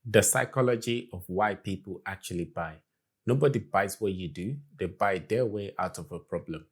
The psychology of why people actually buy. Nobody buys what you do, they buy their way out of a problem.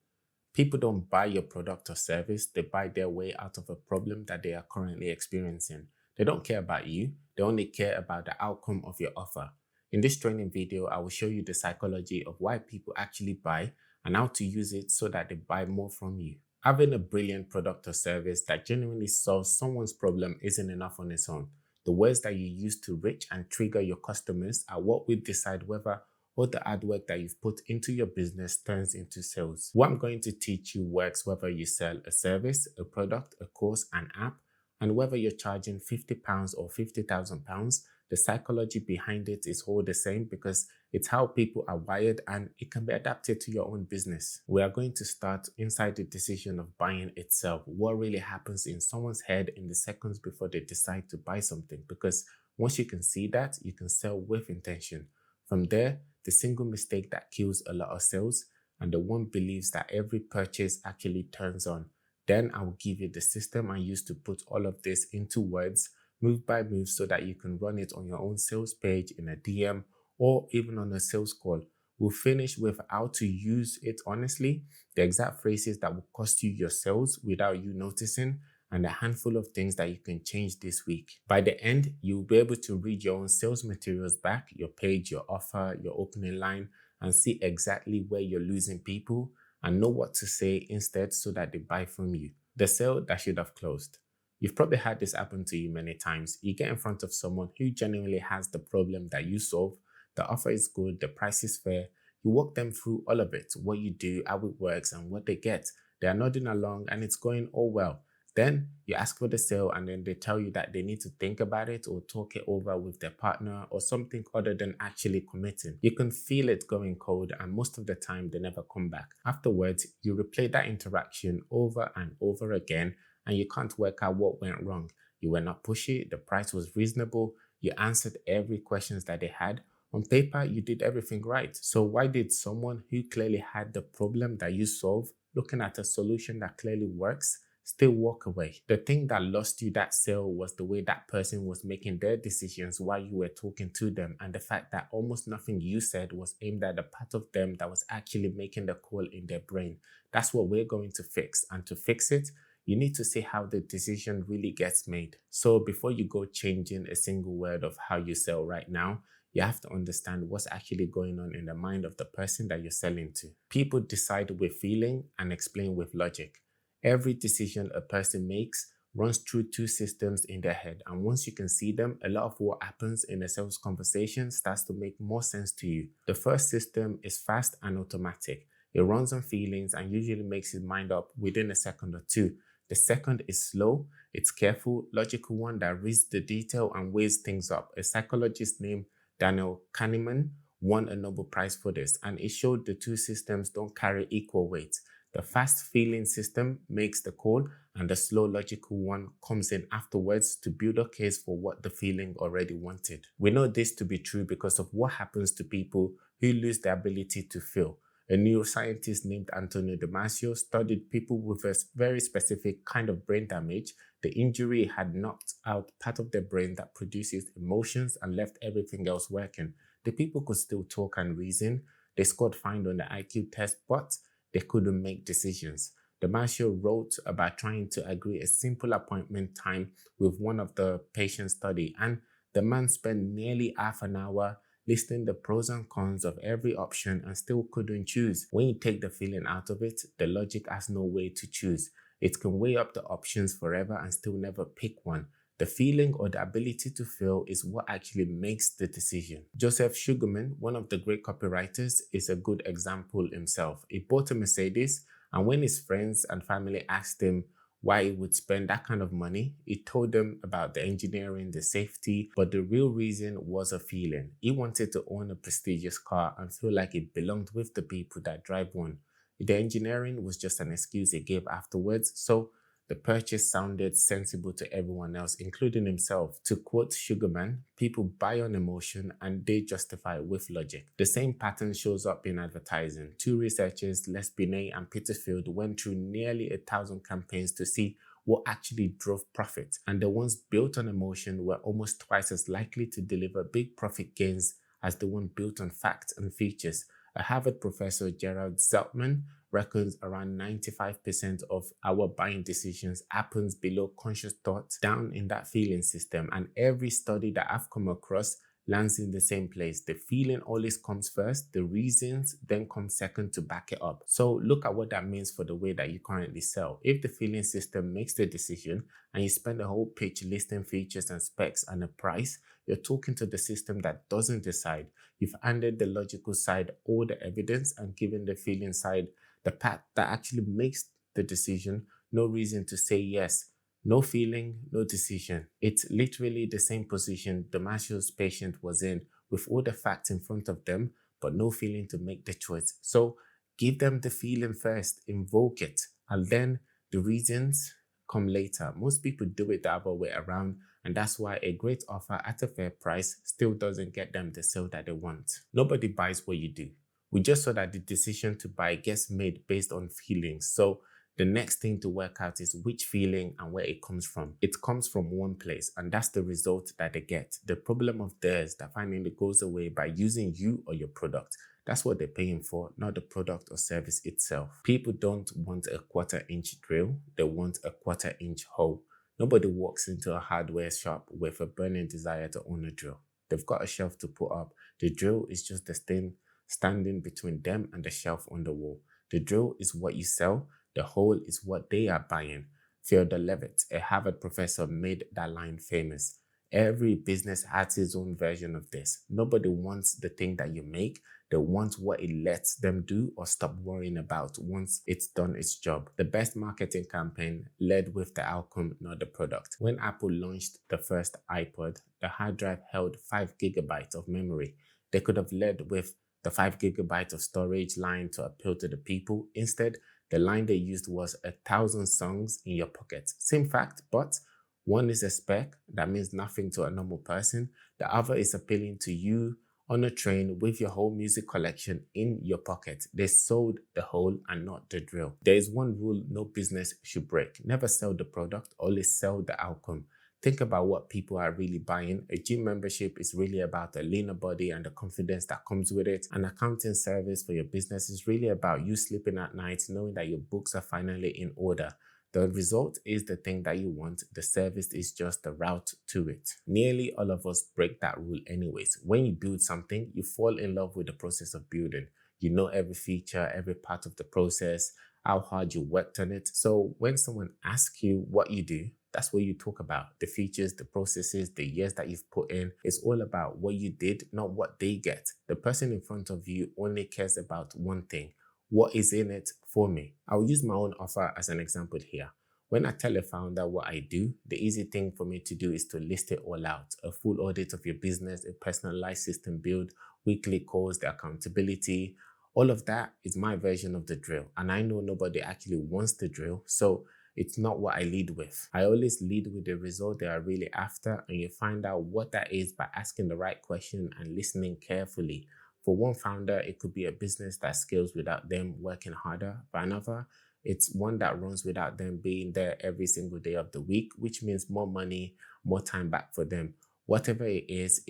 People don't buy your product or service, they buy their way out of a problem that they are currently experiencing. They don't care about you, they only care about the outcome of your offer. In this training video, I will show you the psychology of why people actually buy and how to use it so that they buy more from you. Having a brilliant product or service that genuinely solves someone's problem isn't enough on its own. The words that you use to reach and trigger your customers are what will decide whether or the hard work that you've put into your business turns into sales. What I'm going to teach you works whether you sell a service, a product, a course, an app, and whether you're charging £50 or £50,000, the psychology behind it is all the same because it's how people are wired and it can be adapted to your own business. We are going to start inside the decision of buying itself. What really happens in someone's head in the seconds before they decide to buy something, because once you can see that, you can sell with intention. From there, the single mistake that kills a lot of sales, and the one believes that every purchase actually turns on. Then I will give you the system I use to put all of this into words, move by move, so that you can run it on your own sales page, in a DM, or even on a sales call. We'll finish with how to use it honestly, the exact phrases that will cost you your sales without you noticing, and a handful of things that you can change this week. By the end, you'll be able to read your own sales materials back, your page, your offer, your opening line, and see exactly where you're losing people and know what to say instead so that they buy from you. The sale that should have closed. You've probably had this happen to you many times. You get in front of someone who genuinely has the problem that you solve. The offer is good, the price is fair. You walk them through all of it, what you do, how it works, and what they get. They are nodding along and it's going all well. Then you ask for the sale and then they tell you that they need to think about it or talk it over with their partner or something other than actually committing. You can feel it going cold and most of the time they never come back. Afterwards, you replay that interaction over and over again and you can't work out what went wrong. You were not pushy, the price was reasonable, you answered every questions that they had. On paper, you did everything right. So why did someone who clearly had the problem that you solve, looking at a solution that clearly works, still walk away? The thing that lost you that sale was the way that person was making their decisions while you were talking to them, and the fact that almost nothing you said was aimed at the part of them that was actually making the call in their brain. That's what we're going to fix, and to fix it, you need to see how the decision really gets made. So before you go changing a single word of how you sell right now, you have to understand what's actually going on in the mind of the person that you're selling to. People decide with feeling and explain with logic. Every decision a person makes runs through two systems in their head, and once you can see them, a lot of what happens in a sales conversation starts to make more sense to you. The first system is fast and automatic. It runs on feelings and usually makes its mind up within a second or two. The second is slow, it's careful, logical one that reads the detail and weighs things up. A psychologist named Daniel Kahneman won a Nobel Prize for this, and it showed the two systems don't carry equal weight. The fast feeling system makes the call and the slow logical one comes in afterwards to build a case for what the feeling already wanted. We know this to be true because of what happens to people who lose the ability to feel. A neuroscientist named Antonio Damasio studied people with a very specific kind of brain damage. The injury had knocked out part of their brain that produces emotions and left everything else working. The people could still talk and reason. They scored fine on the IQ test, but they couldn't make decisions. Damasio wrote about trying to agree a simple appointment time with one of the patients studied, and the man spent nearly half an hour listing the pros and cons of every option and still couldn't choose. When you take the feeling out of it, the logic has no way to choose. It can weigh up the options forever and still never pick one. The feeling or the ability to feel is what actually makes the decision. Joseph Sugarman, one of the great copywriters, is a good example himself. He bought a Mercedes, and when his friends and family asked him why he would spend that kind of money, he told them about the engineering, the safety, but the real reason was a feeling. He wanted to own a prestigious car and feel like it belonged with the people that drive one. The engineering was just an excuse he gave afterwards, so the purchase sounded sensible to everyone else, including himself. To quote Sugarman, people buy on emotion and they justify with logic. The same pattern shows up in advertising. Two researchers, Binet and Field, went through nearly 1,000 campaigns to see what actually drove profit. And the ones built on emotion were almost twice as likely to deliver big profit gains as the one built on facts and features. A Harvard professor, Gerald Zeltman, reckons around 95% of our buying decisions happens below conscious thought, down in that feeling system. And every study that I've come across lands in the same place. The feeling always comes first, the reasons then come second to back it up. So look at what that means for the way that you currently sell. If the feeling system makes the decision and you spend a whole pitch listing features and specs and a price, you're talking to the system that doesn't decide. You've handed the logical side all the evidence and given the feeling side the path that actually makes the decision. No reason to say yes. No feeling, no decision. It's literally the same position Damasio's patient was in, with all the facts in front of them, but no feeling to make the choice. So give them the feeling first, invoke it, and then the reasons come later. Most people do it the other way around, and that's why a great offer at a fair price still doesn't get them the sale that they want. Nobody buys what you do. We just saw that the decision to buy gets made based on feelings. So the next thing to work out is which feeling and where it comes from. It comes from one place, and that's the result that they get. The problem of theirs that finally goes away by using you or your product. That's what they're paying for, not the product or service itself. People don't want a 1/4-inch drill, they want a 1/4-inch hole. Nobody walks into a hardware shop with a burning desire to own a drill. They've got a shelf to put up. The drill is just the thing standing between them and the shelf on the wall. The drill is what you sell. The hole is what they are buying. Theodore Levitt, a Harvard professor, made that line famous. Every business has its own version of this. Nobody wants the thing that you make. They want what it lets them do or stop worrying about once it's done its job. The best marketing campaign led with the outcome, not the product. When Apple launched the first iPod, the hard drive held 5 gigabytes of memory. They could have led with the 5 gigabytes of storage line to appeal to the people. Instead, the line they used was 1,000 songs in your pocket. Same fact, but one is a spec that means nothing to a normal person. The other is appealing to you on a train with your whole music collection in your pocket. They sold the whole and not the drill. There is one rule no business should break. Never sell the product, always sell the outcome. Think about what people are really buying. A gym membership is really about a leaner body and the confidence that comes with it. An accounting service for your business is really about you sleeping at night knowing that your books are finally in order. The result is the thing that you want. The service is just the route to it. Nearly all of us break that rule anyways. When you build something, you fall in love with the process of building. You know every feature, every part of the process, how hard you worked on it. So when someone asks you what you do, that's what you talk about. The features, the processes, the years that you've put in. It's all about what you did, not what they get. The person in front of you only cares about one thing. What is in it for me? I'll use my own offer as an example here. When I tell a founder what I do, the easy thing for me to do is to list it all out. A full audit of your business, a personalized system build, weekly calls, the accountability. All of that is my version of the drill. And I know nobody actually wants the drill, so it's not what I lead with. I always lead with the result they are really after, and you find out what that is by asking the right question and listening carefully. For one founder, it could be a business that scales without them working harder. For another, it's one that runs without them being there every single day of the week, which means more money, more time back for them. Whatever it is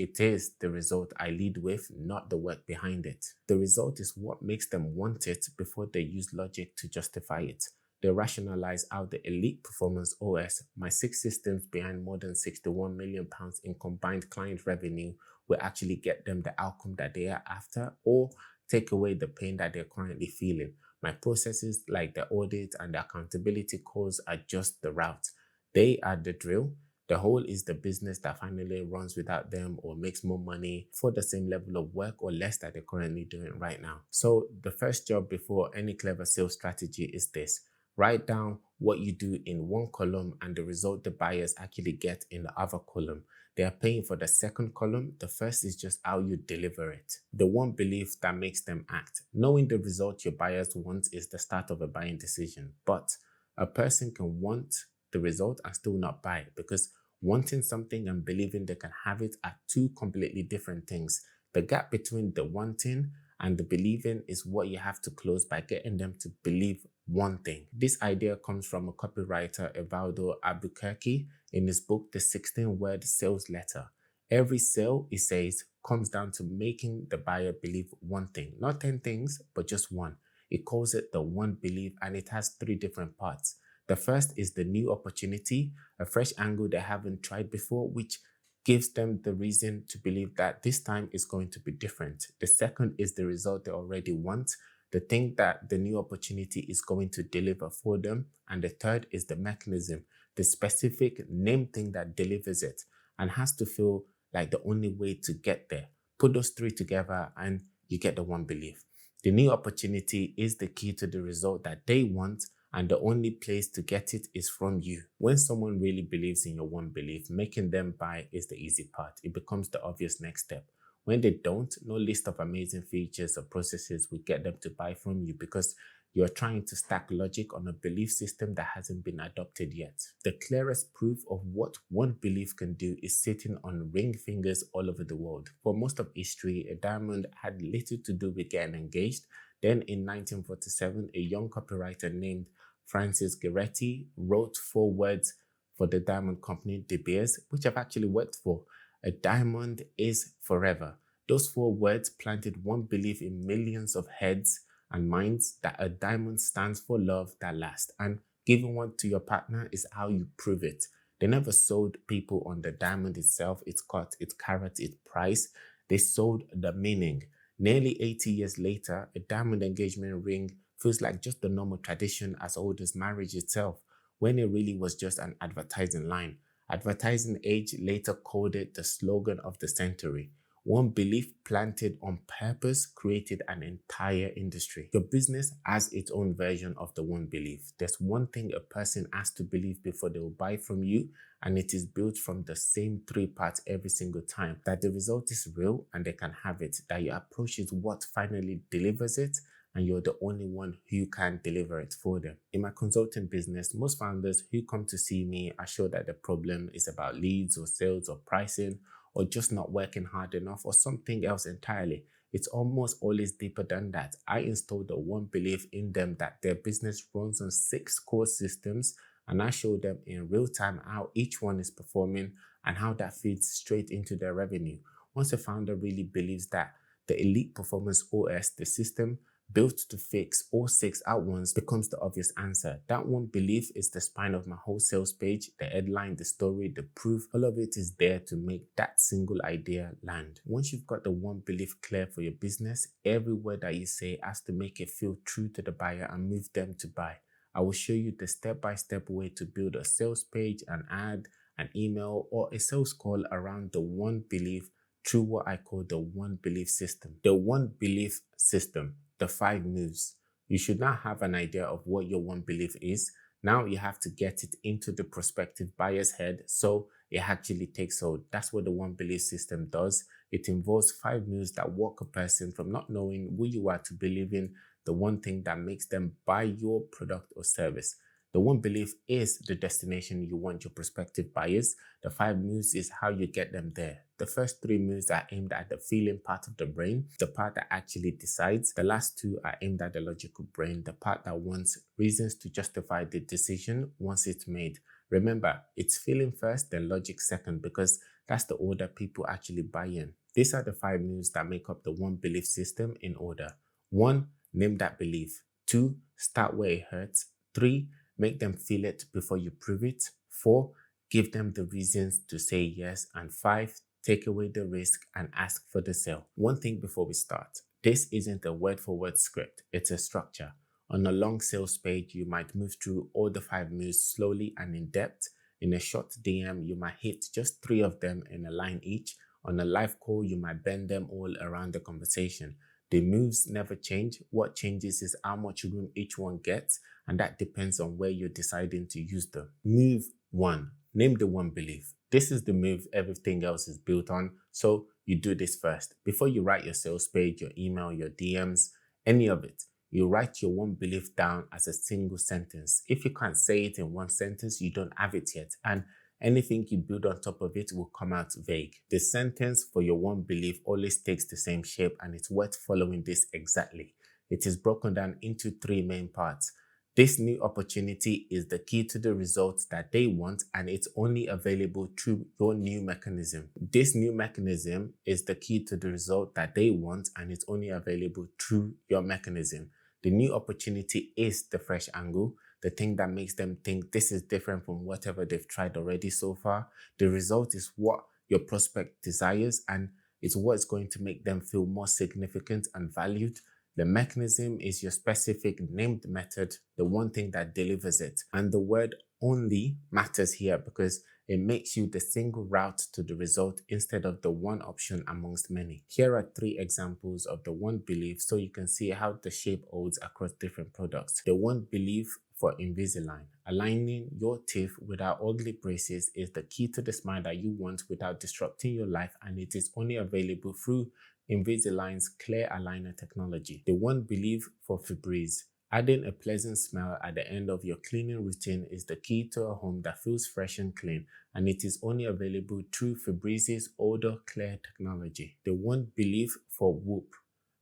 the result I lead with, not the work behind it. The result is what makes them want it before they use logic to justify it. They rationalize out the elite performance OS, my 6 systems behind more than £61 million in combined client revenue, will actually get them the outcome that they are after or take away the pain that they're currently feeling. My processes like the audit and the accountability calls are just the route. They are the drill. The whole is the business that finally runs without them or makes more money for the same level of work or less that they're currently doing right now. So the first job before any clever sales strategy is this. Write down what you do in one column and the result the buyers actually get in the other column. They are paying for the second column. The first is just how you deliver it. The one belief that makes them act. Knowing the result your buyers want is the start of a buying decision. But a person can want the result and still not buy, because wanting something and believing they can have it are two completely different things. The gap between the wanting and the believing is what you have to close by getting them to believe one thing. This idea comes from a copywriter, Evaldo Albuquerque, in his book, The 16-Word Sales Letter. Every sale, he says, comes down to making the buyer believe one thing, not 10 things, but just one. He calls it the one belief, and it has 3 different parts. The first is the new opportunity, a fresh angle they haven't tried before, which gives them the reason to believe that this time is going to be different. The second is the result they already want, the thing that the new opportunity is going to deliver for them. And the third is the mechanism, the specific named thing that delivers it and has to feel like the only way to get there. Put those 3 together and you get the one belief. The new opportunity is the key to the result that they want, and the only place to get it is from you. When someone really believes in your one belief, making them buy is the easy part. It becomes the obvious next step. When they don't, no list of amazing features or processes will get them to buy from you, because you're trying to stack logic on a belief system that hasn't been adopted yet. The clearest proof of what one belief can do is sitting on ring fingers all over the world. For most of history, a diamond had little to do with getting engaged. Then in 1947, a young copywriter named Francis Geretti wrote 4 words for the diamond company De Beers, which I've actually worked for. A diamond is forever. Those 4 words planted one belief in millions of heads and minds, that a diamond stands for love that lasts. And giving one to your partner is how you prove it. They never sold people on the diamond itself, its cut, its carat, its price. They sold the meaning. Nearly 80 years later, a diamond engagement ring feels like just the normal tradition as old as marriage itself, when it really was just an advertising line. Advertising age later called it the slogan of the century. One belief planted on purpose created an entire industry. Your business has its own version of the one belief. There's one thing a person has to believe before they will buy from you, and it is built from the same 3 parts every single time. That the result is real and they can have it. That your approach is what finally delivers it, and you're the only one who can deliver it for them. In my consulting business, most founders who come to see me are sure that the problem is about leads or sales or pricing, or just not working hard enough, or something else entirely. It's almost always deeper than that. I installed the one belief in them that their business runs on 6 core systems, and I show them in real time how each one is performing and how that feeds straight into their revenue. Once a founder really believes that the Elite Performance OS, the system built to fix all 6 at once, becomes the obvious answer. That one belief is the spine of my whole sales page, the headline, the story, the proof. All of it is there to make that single idea land. Once you've got the one belief clear for your business, every word that you say has to make it feel true to the buyer and move them to buy. I will show you the step-by-step way to build a sales page, an ad, an email, or a sales call around the one belief through what I call the one belief system. The one belief system. The 5 moves. You should now have an idea of what your one belief is. Now you have to get it into the prospective buyer's head so it actually takes hold. That's what the one belief system does. It involves 5 moves that walk a person from not knowing who you are to believing the one thing that makes them buy your product or service. The one belief is the destination you want your prospective buyers. The 5 moves is how you get them there. The first 3 moves are aimed at the feeling part of the brain, the part that actually decides. The last 2 are aimed at the logical brain, the part that wants reasons to justify the decision once it's made. Remember, it's feeling first, then logic second, because that's the order people actually buy in. These are the 5 moves that make up the one belief system in order. 1. Name that belief. 2. Start where it hurts. 3. Make them feel it before you prove it. 4. Give them the reasons to say yes. And 5. Take away the risk and ask for the sale. One thing before we start. This isn't a word-for-word script. It's a structure. On a long sales page, you might move through all the 5 moves slowly and in depth. In a short DM, you might hit just 3 of them in a line each. On a live call, you might bend them all around the conversation. The moves never change. What changes is how much room each one gets, and that depends on where you're deciding to use them. Move 1. Name the one belief. This is the move everything else is built on, so you do this first. Before you write your sales page, your email, your DMs, any of it, you write your one belief down as a single sentence. If you can't say it in one sentence, you don't have it yet, and anything you build on top of it will come out vague. The sentence for your one belief always takes the same shape, and it's worth following this exactly. It is broken down into 3 main parts. This new opportunity is the key to the results that they want, and it's only available through your new mechanism. This new mechanism is the key to the result that they want, and it's only available through your mechanism. The new opportunity is the fresh angle, the thing that makes them think this is different from whatever they've tried already so far. The result is what your prospect desires, and it's what's going to make them feel more significant and valued. The mechanism is your specific named method, the one thing that delivers it. And the word only matters here because it makes you the single route to the result instead of the one option amongst many. Here are 3 examples of the one belief so you can see how the shape holds across different products. The one belief for Invisalign: aligning your teeth without ugly braces is the key to the smile that you want without disrupting your life, and it is only available through Invisalign's clear aligner technology. The one belief for Febreze: adding a pleasant smell at the end of your cleaning routine is the key to a home that feels fresh and clean, and it is only available through Febreze's odor clear technology. The one belief for Whoop: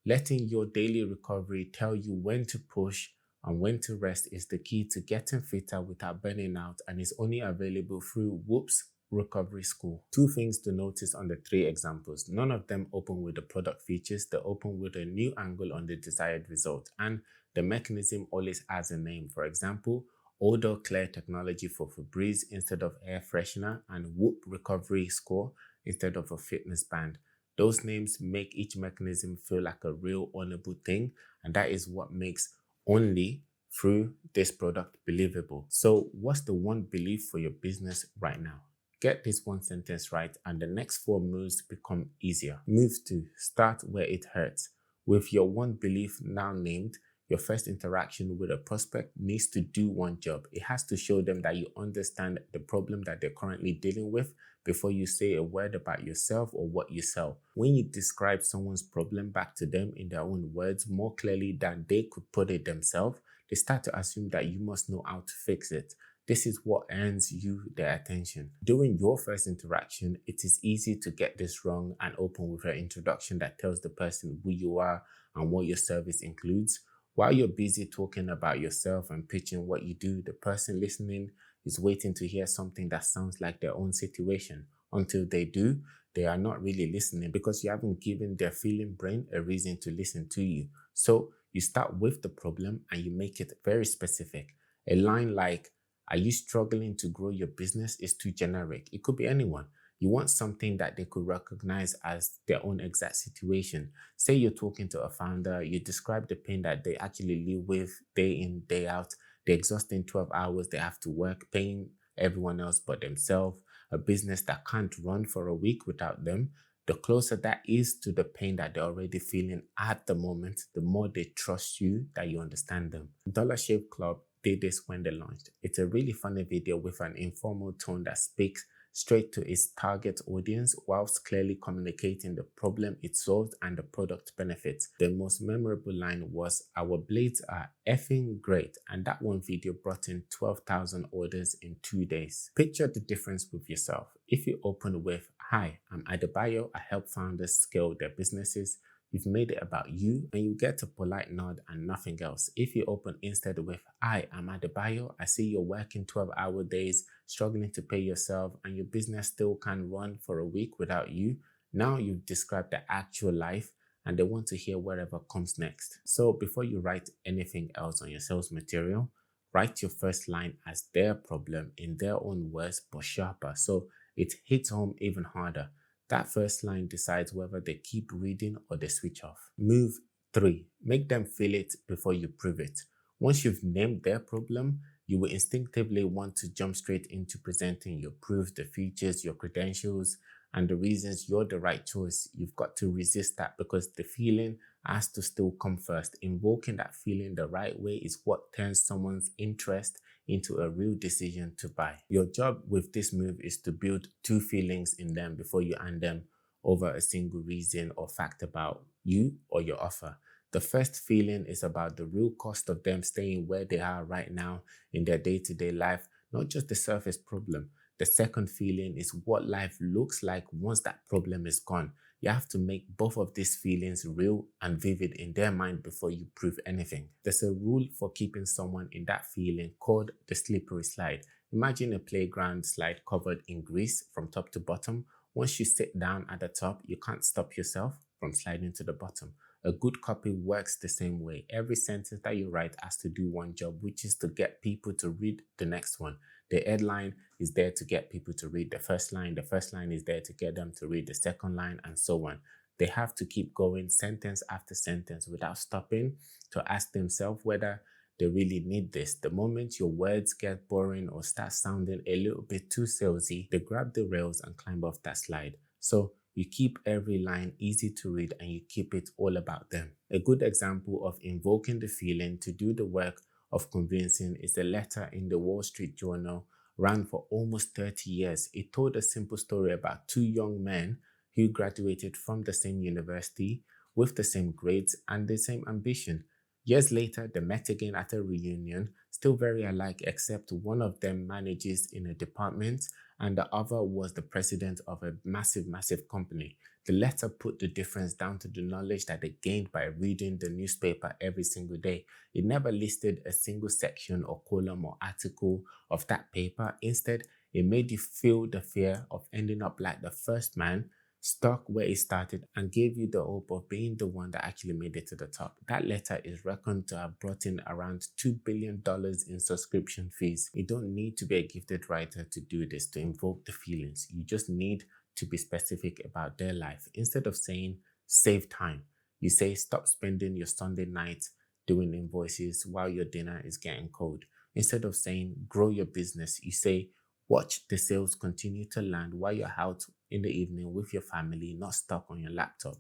letting your daily recovery tell you when to push and when to rest is the key to getting fitter without burning out, and is only available through Whoop's Recovery School. 2 things to notice on the 3 examples: none of them open with the product features, they open with a new angle on the desired result, and the mechanism always has a name. For example, Odor Clear Technology for Febreze instead of air freshener, and Whoop Recovery Score instead of a fitness band. Those names make each mechanism feel like a real ownable thing, and that is what makes only through this product believable. So what's the one belief for your business right now? Get this one sentence right and the next 4 moves become easier. Move 2, start where it hurts. With your one belief now named, your first interaction with a prospect needs to do one job. It has to show them that you understand the problem that they're currently dealing with before you say a word about yourself or what you sell. When you describe someone's problem back to them in their own words more clearly than they could put it themselves, they start to assume that you must know how to fix it. This is what earns you their attention. During your first interaction, it is easy to get this wrong and open with an introduction that tells the person who you are and what your service includes. While you're busy talking about yourself and pitching what you do, the person listening is waiting to hear something that sounds like their own situation. Until they do, they are not really listening because you haven't given their feeling brain a reason to listen to you. So you start with the problem and you make it very specific. A line like, "Are you struggling to grow your business?" is too generic. It could be anyone. You want something that they could recognize as their own exact situation. Say you're talking to a founder, you describe the pain that they actually live with day in, day out, the exhausting 12 hours they have to work, paying everyone else but themselves, a business that can't run for a week without them. The closer that is to the pain that they're already feeling at the moment, the more they trust you that you understand them. Dollar Shave Club did this when they launched. It's a really funny video with an informal tone that speaks straight to its target audience whilst clearly communicating the problem it solved and the product benefits. The most memorable line was, "Our blades are effing great," and that one video brought in 12,000 orders in 2 days. Picture the difference with yourself. If you open with, "Hi, I'm Adebayo, I help founders scale their businesses," you've made it about you and you get a polite nod and nothing else. If you open instead with, "Hi, I'm Adebayo, I see you're working 12-hour days, struggling to pay yourself, and your business still can't run for a week without you," now you've described the actual life and they want to hear whatever comes next. So before you write anything else on your sales material, write your first line as their problem in their own words but sharper, so it hits home even harder. That first line decides whether they keep reading or they switch off. Move 3. Make them feel it before you prove it. Once you've named their problem, you will instinctively want to jump straight into presenting your proof, the features, your credentials, and the reasons you're the right choice. You've got to resist that because the feeling has to still come first. Invoking that feeling the right way is what turns someone's interest into a real decision to buy. Your job with this move is to build 2 feelings in them before you hand them over a single reason or fact about you or your offer. The first feeling is about the real cost of them staying where they are right now in their day-to-day life, not just the surface problem. The second feeling is what life looks like once that problem is gone. You have to make both of these feelings real and vivid in their mind before you prove anything. There's a rule for keeping someone in that feeling called the slippery slide. Imagine a playground slide covered in grease from top to bottom. Once you sit down at the top, you can't stop yourself from sliding to the bottom. A good copy works the same way. Every sentence that you write has to do one job, which is to get people to read the next one. The headline is there to get people to read the first line. The first line is there to get them to read the second line, and so on. They have to keep going sentence after sentence without stopping to ask themselves whether they really need this. The moment your words get boring or start sounding a little bit too salesy, they grab the rails and climb off that slide. So you keep every line easy to read and you keep it all about them. A good example of invoking the feeling to do the work of convincing is a letter in the Wall Street Journal, ran for almost 30 years. It told a simple story about two young men who graduated from the same university with the same grades and the same ambition. Years later, they met again at a reunion, still very alike, except one of them manages in a department and the other was the president of a massive company. The letter put the difference down to the knowledge that they gained by reading the newspaper every single day. It never listed a single section or column or article of that paper. Instead, it made you feel the fear of ending up like the first man, stuck where it started, and gave you the hope of being the one that actually made it to the top. That letter is reckoned to have brought in around $2 billion in subscription fees. You don't need to be a gifted writer to do this, to invoke the feelings. You just need to be specific about their life. Instead of saying, save time, you say, stop spending your Sunday night doing invoices while your dinner is getting cold. Instead of saying, grow your business, you say, watch the sales continue to land while you're out in the evening with your family, not stuck on your laptop.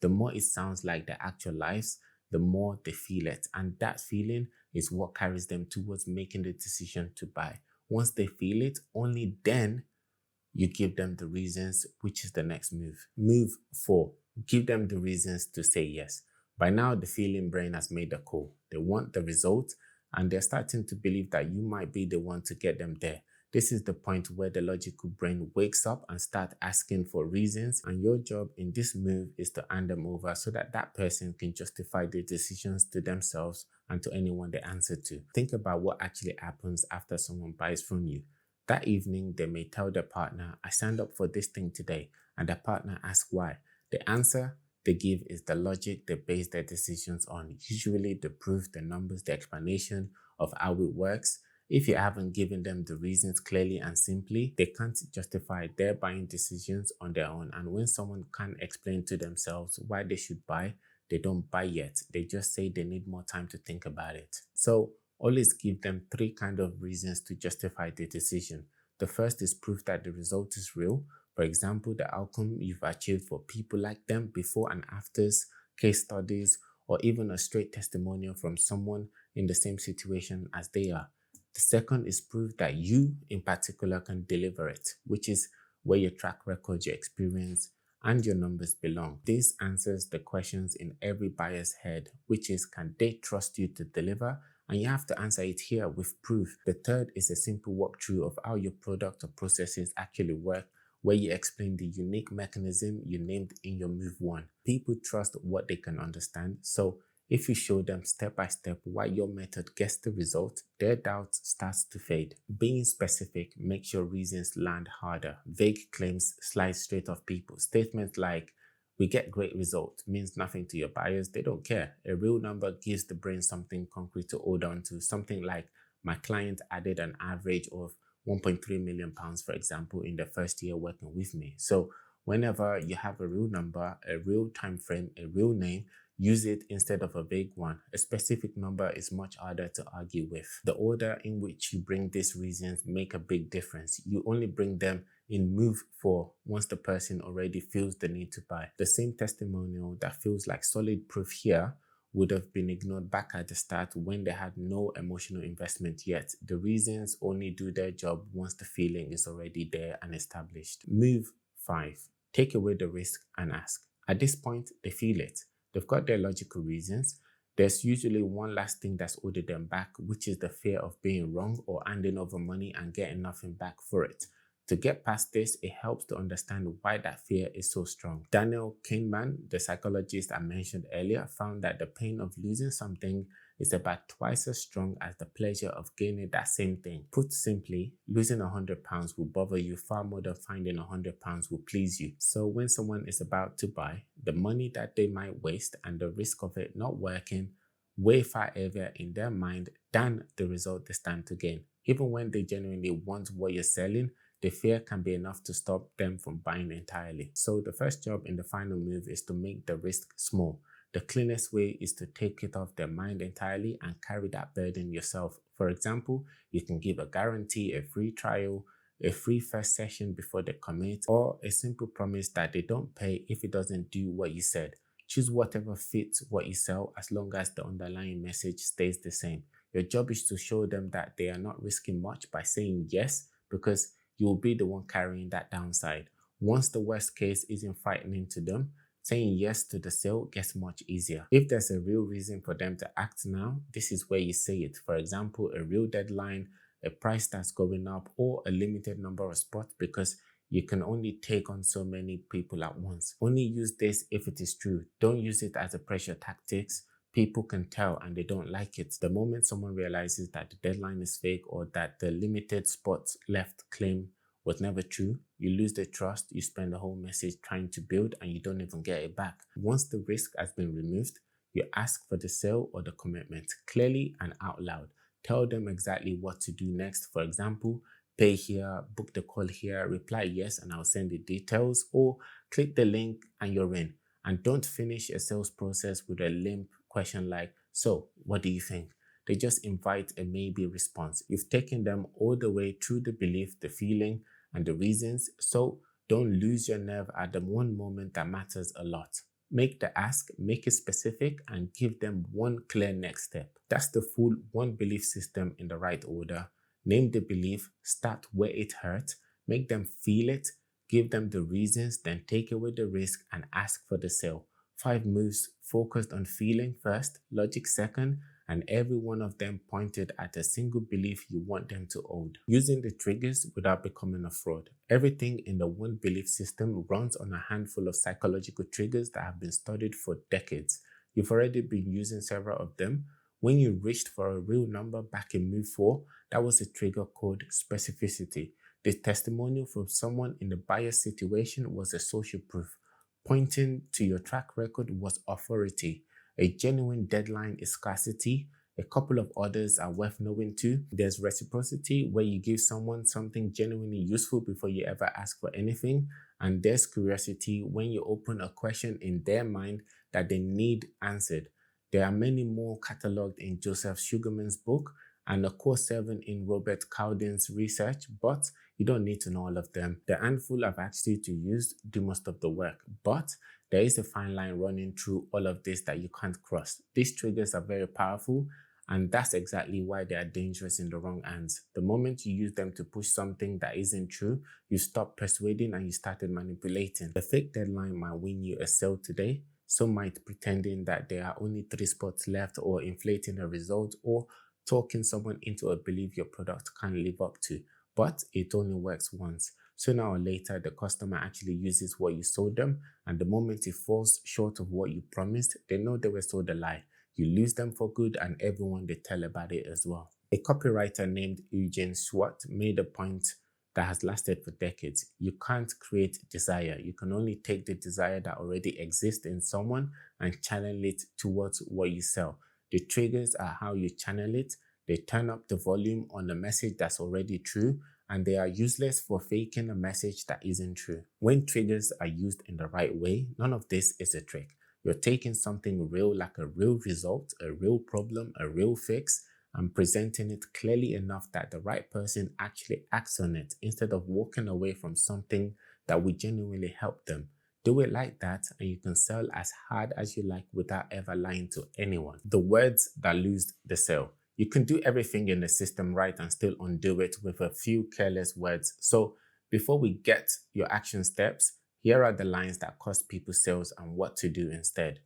The more it sounds like their actual lives, the more they feel it. And that feeling is what carries them towards making the decision to buy. Once they feel it, only then you give them the reasons, which is the next move. Move 4. Give them the reasons to say yes. By now, the feeling brain has made a call. They want the result, and they're starting to believe that you might be the one to get them there. This is the point where the logical brain wakes up and starts asking for reasons, and your job in this move is to hand them over so that that person can justify their decisions to themselves and to anyone they answer to. Think about what actually happens after someone buys from you. That evening, they may tell their partner, I signed up for this thing today, and the partner asks why. The answer they give is the logic they base their decisions on, usually the proof, the numbers, the explanation of how it works. If you haven't given them the reasons clearly and simply, they can't justify their buying decisions on their own. And when someone can't explain to themselves why they should buy, they don't buy yet. They just say they need more time to think about it. So always give them 3 kinds of reasons to justify the decision. The first is proof that the result is real. For example, the outcome you've achieved for people like them, before and afters, case studies, or even a straight testimonial from someone in the same situation as they are. The second is proof that you, in particular, can deliver it, which is where your track record, your experience, and your numbers belong. This answers the questions in every buyer's head, which is, can they trust you to deliver? And you have to answer it here with proof. The third is a simple walkthrough of how your product or processes actually work, where you explain the unique mechanism you named in your move 1. People trust what they can understand, so if you show them step by step why your method gets the result, their doubt starts to fade. Being specific makes your reasons land harder. Vague claims slide straight off people. Statements like, we get great results, means nothing to your buyers. They don't care. A real number gives the brain something concrete to hold on to. Something like, my client added an average of £1.3 million, for example, in the first year working with me. So whenever you have a real number, a real time frame, a real name, use it instead of a vague one. A specific number is much harder to argue with. The order in which you bring these reasons make a big difference. You only bring them in move 4 once the person already feels the need to buy. The same testimonial that feels like solid proof here would have been ignored back at the start when they had no emotional investment yet. The reasons only do their job once the feeling is already there and established. Move 5. Take away the risk and ask. At this point, they feel it. They've got their logical reasons. There's usually one last thing that's holding them back, which is the fear of being wrong or handing over money and getting nothing back for it. To get past this, it helps to understand why that fear is so strong. Daniel Kahneman, the psychologist I mentioned earlier, found that the pain of losing something is about twice as strong as the pleasure of gaining that same thing. Put simply, losing £100 will bother you far more than finding £100 will please you. So when someone is about to buy, the money that they might waste and the risk of it not working way far heavier in their mind than the result they stand to gain. Even when they genuinely want what you're selling, the fear can be enough to stop them from buying entirely. So the first job in the final move is to make the risk small. The cleanest way is to take it off their mind entirely and carry that burden yourself. For example, you can give a guarantee, a free trial, a free first session before they commit, or a simple promise that they don't pay if it doesn't do what you said. Choose whatever fits what you sell as long as the underlying message stays the same. Your job is to show them that they are not risking much by saying yes, because you will be the one carrying that downside. Once the worst case isn't frightening to them, saying yes to the sale gets much easier. If there's a real reason for them to act now, this is where you say it. For example, a real deadline, a price that's going up, or a limited number of spots, because you can only take on so many people at once. Only use this if it is true. Don't use it as a pressure tactics. People can tell and they don't like it. The moment someone realizes that the deadline is fake or that the limited spots left claim was never true, you lose the trust you spend the whole message trying to build and you don't even get it back. Once the risk has been removed, you ask for the sale or the commitment clearly and out loud. Tell them exactly what to do next. For example, pay here, book the call here, reply yes and I'll send the details, or click the link and you're in. And don't finish a sales process with a limp question like, so what do you think? They just invite a maybe response. You've taken them all the way through the belief, the feeling, and the reasons, so don't lose your nerve at the one moment that matters a lot. Make the ask, make it specific, and give them one clear next step. That's the full one belief system in the right order. Name the belief, start where it hurts, make them feel it, give them the reasons, then take away the risk and ask for the sale. 5 moves focused on feeling first, logic second, and every one of them pointed at a single belief you want them to hold. Using the triggers without becoming a fraud. Everything in the one belief system runs on a handful of psychological triggers that have been studied for decades. You've already been using several of them. When you reached for a real number back in move 4, that was a trigger called specificity. The testimonial from someone in the buyer's situation was a social proof. Pointing to your track record was authority. A genuine deadline is scarcity. A couple of others are worth knowing too. There's reciprocity, where you give someone something genuinely useful before you ever ask for anything. And there's curiosity, when you open a question in their mind that they need answered. There are many more catalogued in Joseph Sugarman's book and of course 7 in Robert Cowden's research, but you don't need to know all of them. The handful I've asked you to use do most of the work, but there is a fine line running through all of this that you can't cross. These triggers are very powerful, and that's exactly why they are dangerous in the wrong hands. The moment you use them to push something that isn't true, you stop persuading and you started manipulating. The fake deadline might win you a sale today. Some might pretending that there are only 3 spots left, or inflating the result, or talking someone into a belief your product can't live up to. But it only works once. Sooner or later, the customer actually uses what you sold them, and the moment it falls short of what you promised, they know they were sold a lie. You lose them for good, and everyone they tell about it as well. A copywriter named Eugene Schwartz made a point that has lasted for decades. You can't create desire. You can only take the desire that already exists in someone and channel it towards what you sell. The triggers are how you channel it. They turn up the volume on a message that's already true, and they are useless for faking a message that isn't true. When triggers are used in the right way, none of this is a trick. You're taking something real, like a real result, a real problem, a real fix, and presenting it clearly enough that the right person actually acts on it, instead of walking away from something that would genuinely help them. Do it like that, and you can sell as hard as you like without ever lying to anyone. The words that lose the sale. You can do everything in the system right and still undo it with a few careless words. So before we get your action steps, here are the lines that cost people sales and what to do instead.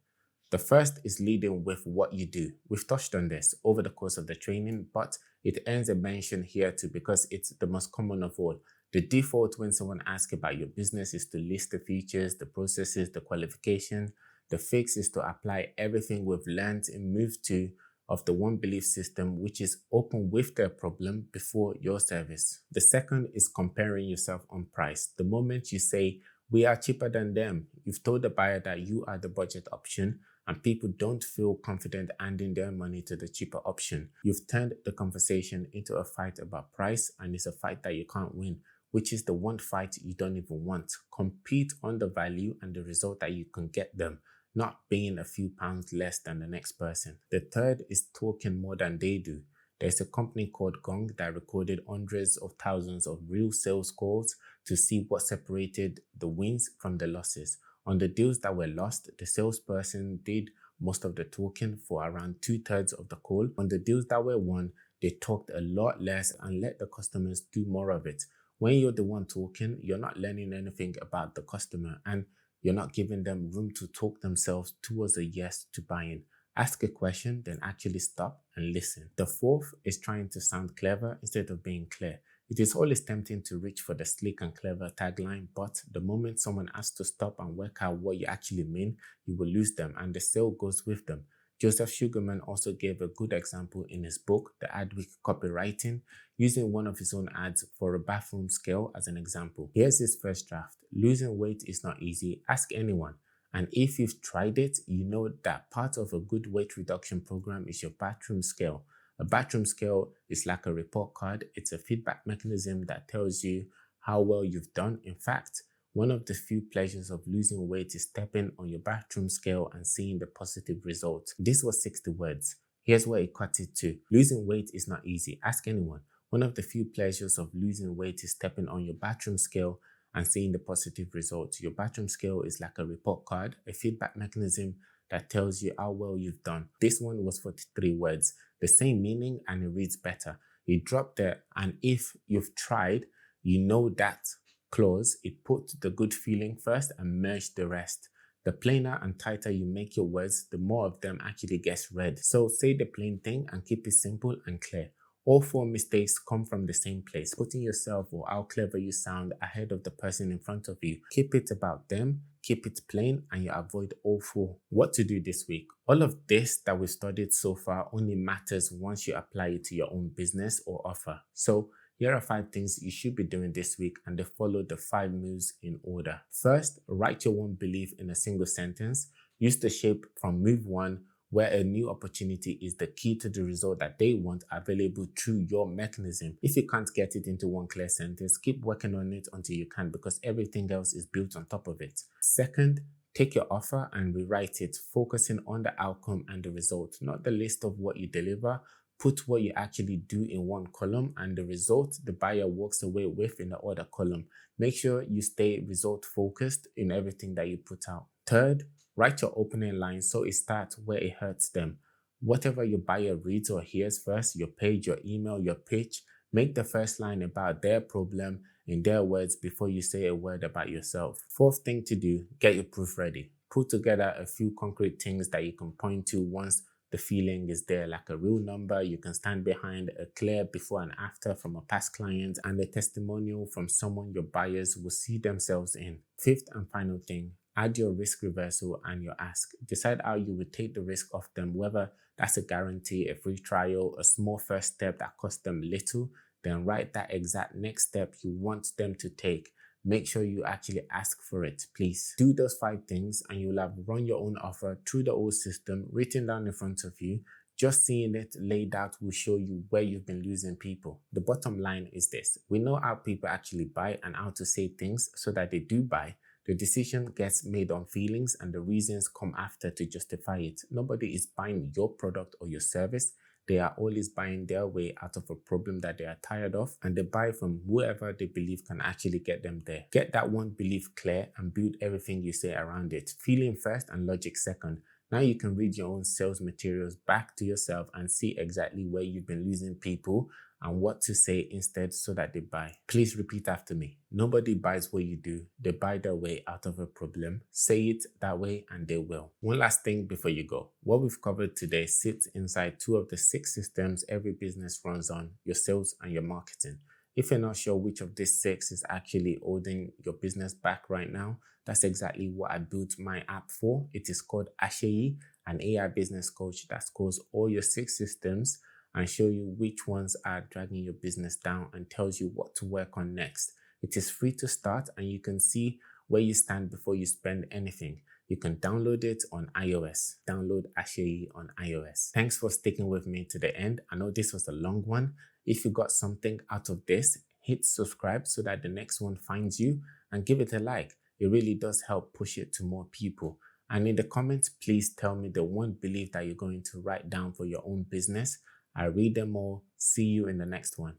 The first is leading with what you do. We've touched on this over the course of the training, but it earns a mention here too because it's the most common of all. The default when someone asks about your business is to list the features, the processes, the qualification. The fix is to apply everything we've learned and move to of the one belief system, which is open with their problem before your service. The second is comparing yourself on price. The moment you say, we are cheaper than them, you've told the buyer that you are the budget option, and people don't feel confident handing their money to the cheaper option. You've turned the conversation into a fight about price, and it's a fight that you can't win, which is the one fight you don't even want. Compete on the value and the result that you can get them, not being a few pounds less than the next person. The third is talking more than they do. There's a company called Gong that recorded hundreds of thousands of real sales calls to see what separated the wins from the losses. On the deals that were lost, the salesperson did most of the talking for around 2/3 of the call. On the deals that were won, they talked a lot less and let the customers do more of it. When you're the one talking, you're not learning anything about the customer and you're not giving them room to talk themselves towards a yes to buying. Ask a question, then actually stop and listen. The fourth is trying to sound clever instead of being clear. It is always tempting to reach for the sleek and clever tagline, but the moment someone asks to stop and work out what you actually mean, you will lose them and the sale goes with them. Joseph Sugarman also gave a good example in his book, The Adweek Copywriting, using one of his own ads for a bathroom scale as an example. Here's his first draft. Losing weight is not easy. Ask anyone. And if you've tried it, you know that part of a good weight reduction program is your bathroom scale. A bathroom scale is like a report card. It's a feedback mechanism that tells you how well you've done. In fact, one of the few pleasures of losing weight is stepping on your bathroom scale and seeing the positive results. This was 60 words. Here's where he cut it to. Losing weight is not easy. Ask anyone. One of the few pleasures of losing weight is stepping on your bathroom scale and seeing the positive results. Your bathroom scale is like a report card, a feedback mechanism that tells you how well you've done. This one was 43 words, the same meaning, and it reads better. You drop there, and if you've tried, you know that clause, it put the good feeling first and merged the rest. The plainer and tighter you make your words, the more of them actually gets read. So say the plain thing and keep it simple and clear. All four mistakes come from the same place, putting yourself or how clever you sound ahead of the person in front of you. Keep it about them, keep it plain, and you avoid all four. What to do this week? All of this that we've studied so far only matters once you apply it to your own business or offer. So here are 5 things you should be doing this week, and they follow the 5 moves in order. First, write your one belief in a single sentence. Use the shape from move 1, where a new opportunity is the key to the result that they want available through your mechanism. If you can't get it into one clear sentence, keep working on it until you can, because everything else is built on top of it. Second, take your offer and rewrite it, focusing on the outcome and the result, not the list of what you deliver. Put what you actually do in one column and the result the buyer walks away with in the other column. Make sure you stay result focused in everything that you put out. Third, write your opening line so it starts where it hurts them. Whatever your buyer reads or hears first, your page, your email, your pitch, make the first line about their problem in their words before you say a word about yourself. Fourth thing to do, get your proof ready. Put together a few concrete things that you can point to once the feeling is there, like a real number you can stand behind, a clear before and after from a past client, and a testimonial from someone your buyers will see themselves in. Fifth and final thing, add your risk reversal and your ask. Decide how you would take the risk off them, whether that's a guarantee, a free trial, a small first step that costs them little. Then write that exact next step you want them to take. Make sure you actually ask for it, please. Do those 5 things and you'll have run your own offer through the old system, written down in front of you. Just seeing it laid out will show you where you've been losing people. The bottom line is this: we know how people actually buy and how to say things so that they do buy. The decision gets made on feelings and the reasons come after to justify it. Nobody is buying your product or your service. They are always buying their way out of a problem that they are tired of, and they buy from whoever they believe can actually get them there. Get that one belief clear and build everything you say around it. Feeling first and logic second. Now you can read your own sales materials back to yourself and see exactly where you've been losing people and what to say instead so that they buy. Please repeat after me. Nobody buys what you do. They buy their way out of a problem. Say it that way and they will. One last thing before you go. What we've covered today sits inside 2 of the 6 systems every business runs on: your sales and your marketing. If you're not sure which of these 6 is actually holding your business back right now, that's exactly what I built my app for. It is called Aseyi, an AI business coach that scores all your 6 systems and show you which ones are dragging your business down and tells you what to work on next. It is free to start and you can see where you stand before you spend anything. You can download it on iOS. Download Aseyi on iOS. Thanks for sticking with me to the end. I know this was a long one. If you got something out of this, hit subscribe so that the next one finds you and give it a like. It really does help push it to more people. And in the comments, please tell me the one belief that you're going to write down for your own business. I read them all. See you in the next one.